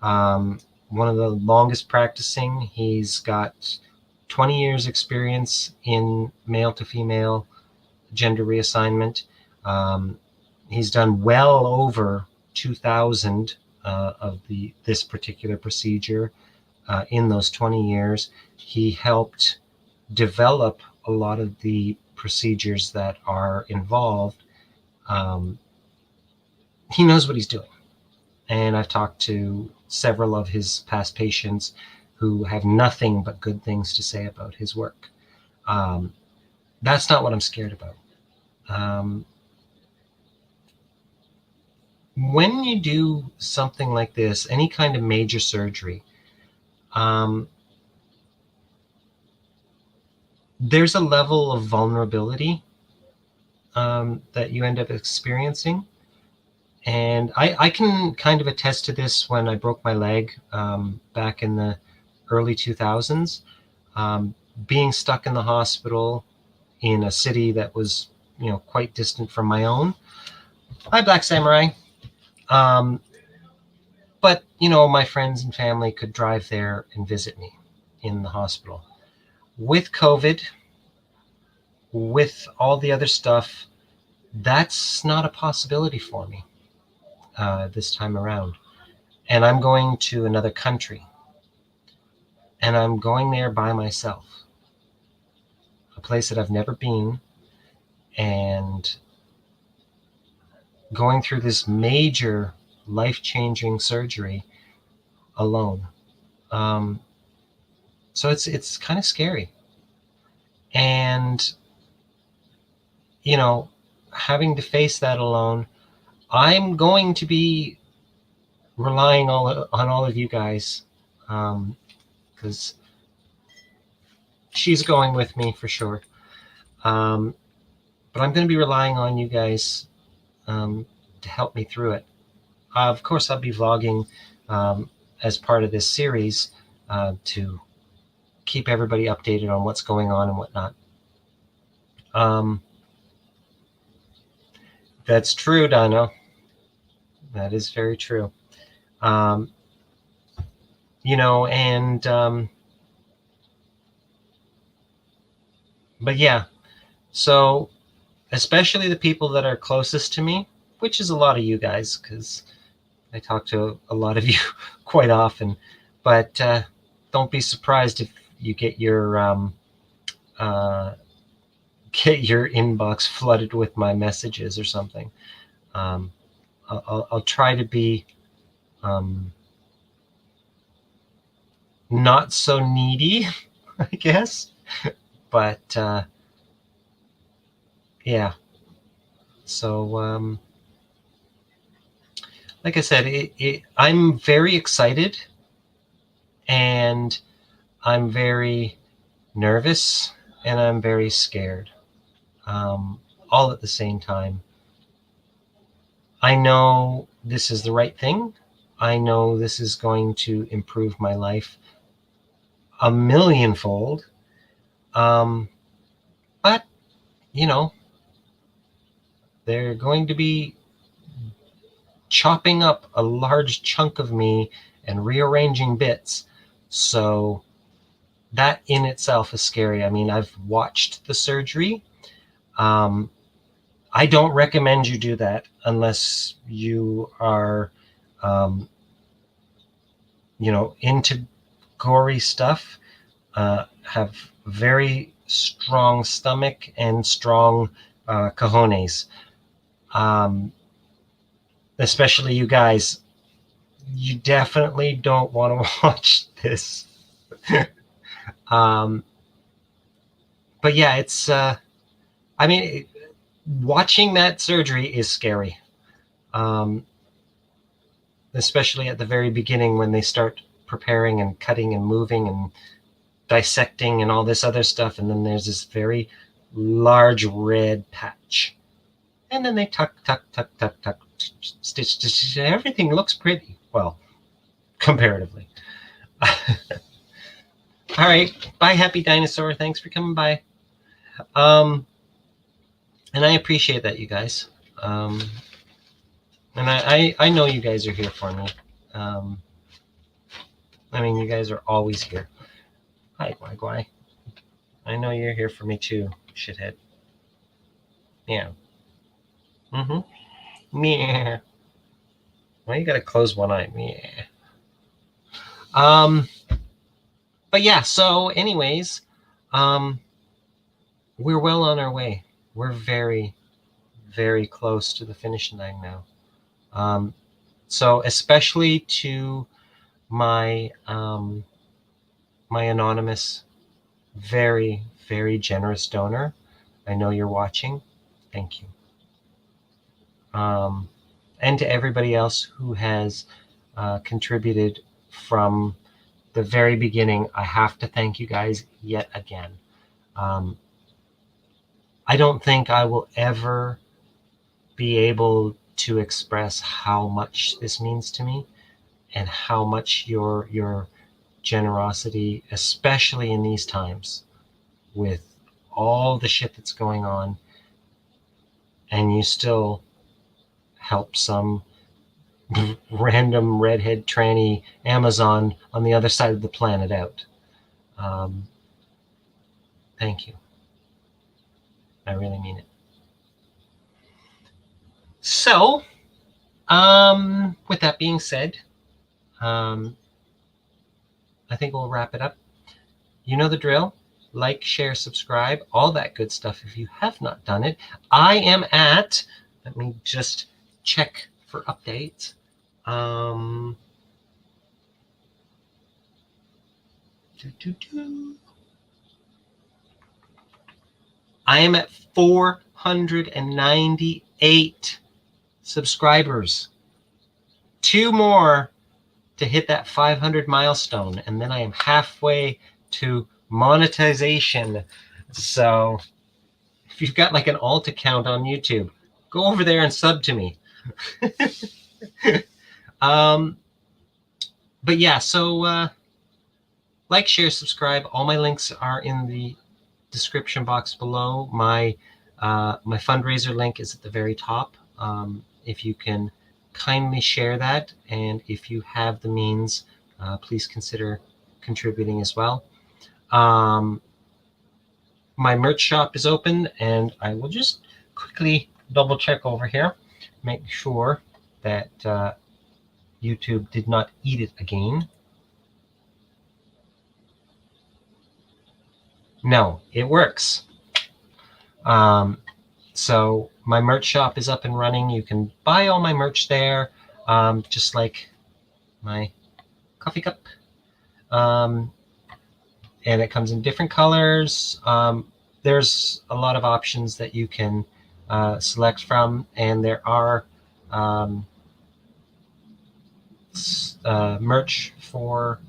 one of the longest practicing. He's got 20 years experience in male to female gender reassignment. He's done well over 2,000 of this particular procedure in those 20 years. He helped develop a lot of the procedures that are involved. He knows what he's doing. And I've talked to several of his past patients who have nothing but good things to say about his work. That's not what I'm scared about. When you do something like this, any kind of major surgery, there's a level of vulnerability that you end up experiencing. And I can kind of attest to this when I broke my leg back in the early 2000s. Being stuck in the hospital in a city that was, quite distant from my own. Hi, Black Samurai. But, my friends and family could drive there and visit me in the hospital. With COVID, with all the other stuff, that's not a possibility for me this time around. And I'm going to another country. And I'm going there by myself. A place that I've never been. And going through this major life-changing surgery alone. So it's kind of scary. And, having to face that alone, I'm going to be relying on all of you guys, because she's going with me for sure. But I'm going to be relying on you guys to help me through it. Of course, I'll be vlogging as part of this series to keep everybody updated on what's going on and whatnot. That's true, Dino. That is very true. And but yeah, so especially the people that are closest to me, which is a lot of you guys, because I talk to a lot of you quite often, but don't be surprised if you get your inbox flooded with my messages or something. I'll try to be not so needy, I guess, but yeah. So like I said, I'm very excited and I'm very nervous and I'm very scared, all at the same time. I know this is the right thing. I know this is going to improve my life a millionfold. But, they're going to be chopping up a large chunk of me and rearranging bits. So that in itself is scary. I mean, I've watched the surgery. I don't recommend you do that unless you are, into gory stuff, have very strong stomach and strong cojones. Especially you guys, you definitely don't want to watch this. But yeah, it's, watching that surgery is scary. Especially at the very beginning when they start preparing and cutting and moving and dissecting and all this other stuff. And then there's this very large red patch. And then they tuck, stitch. Everything looks pretty. Well, comparatively. All right. Bye, Happy Dinosaur. Thanks for coming by. And I appreciate that, you guys. And I know you guys are here for me. I mean, you guys are always here. Hi, Guai. I know you're here for me too, shithead. Yeah. Meh. Why you gotta close one eye? Meh. But yeah, so anyways, we're well on our way. We're very, very close to the finish line now. So especially to my my anonymous, very, very generous donor. I know you're watching. Thank you. And to everybody else who has contributed from the very beginning, I have to thank you guys yet again. I don't think I will ever be able to express how much this means to me and how much your generosity, especially in these times with all the shit that's going on, and you still help some random redhead tranny Amazon on the other side of the planet out. Thank you. I really mean it. So, with that being said, I think we'll wrap it up. You know the drill. Like, share, subscribe, all that good stuff if you have not done it. I am at, let me just check for updates. I am at 498 subscribers. 2 more to hit that 500 milestone, and then I am halfway to monetization. So if you've got like an alt account on YouTube, go over there and sub to me. But yeah, so like, share, subscribe. All my links are in the description box below. My fundraiser link is at the very top. If you can kindly share that, and if you have the means, please consider contributing as well. My merch shop is open, and I will just quickly double check over here, make sure that YouTube did not eat it again. No, it works. So my merch shop is up and running. You can buy all my merch there, just like my coffee cup. And it comes in different colors. There's a lot of options that you can select from, and there are merch for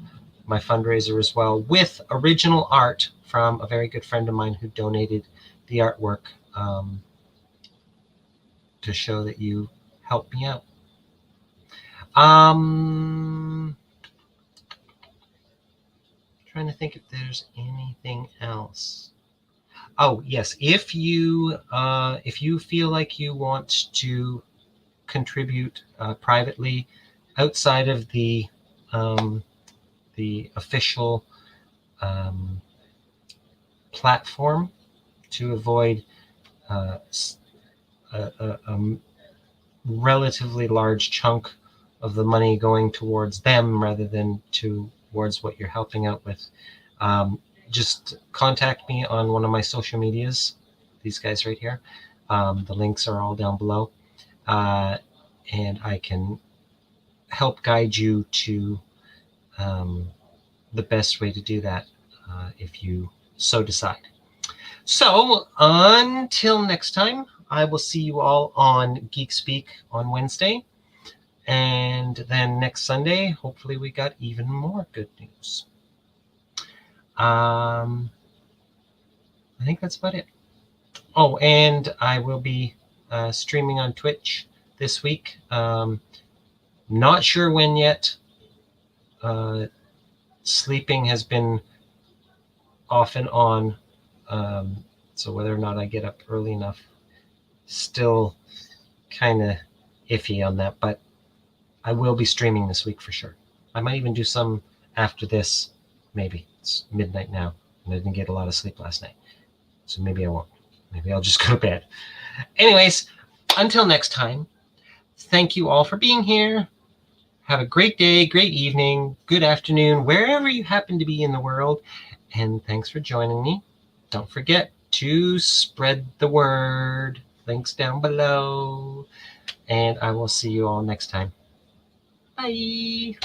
my fundraiser as well, with original art from a very good friend of mine who donated the artwork to show that you helped me out. Trying to think if there's anything else. Oh yes, if you feel like you want to contribute privately outside of the official platform, to avoid a relatively large chunk of the money going towards them rather than towards what you're helping out with, just contact me on one of my social medias, these guys right here. The links are all down below, and I can help guide you to the best way to do that if you so decide. So until next time, I will see you all on Geek Speak on Wednesday. And then next Sunday, hopefully we got even more good news. I think that's about it. Oh, and I will be streaming on Twitch this week. Not sure when yet. Sleeping has been off and on So whether or not I get up early enough, still kind of iffy on that, but I will be streaming this week for sure. I might even do some after this. Maybe it's midnight now and I didn't get a lot of sleep last night, so maybe I won't. Maybe I'll just go to bed. Anyways, until next time, thank you all for being here. Have a great day, great evening, good afternoon, wherever you happen to be in the world, and thanks for joining me. Don't forget to spread the word. Links down below, and I will see you all next time. Bye.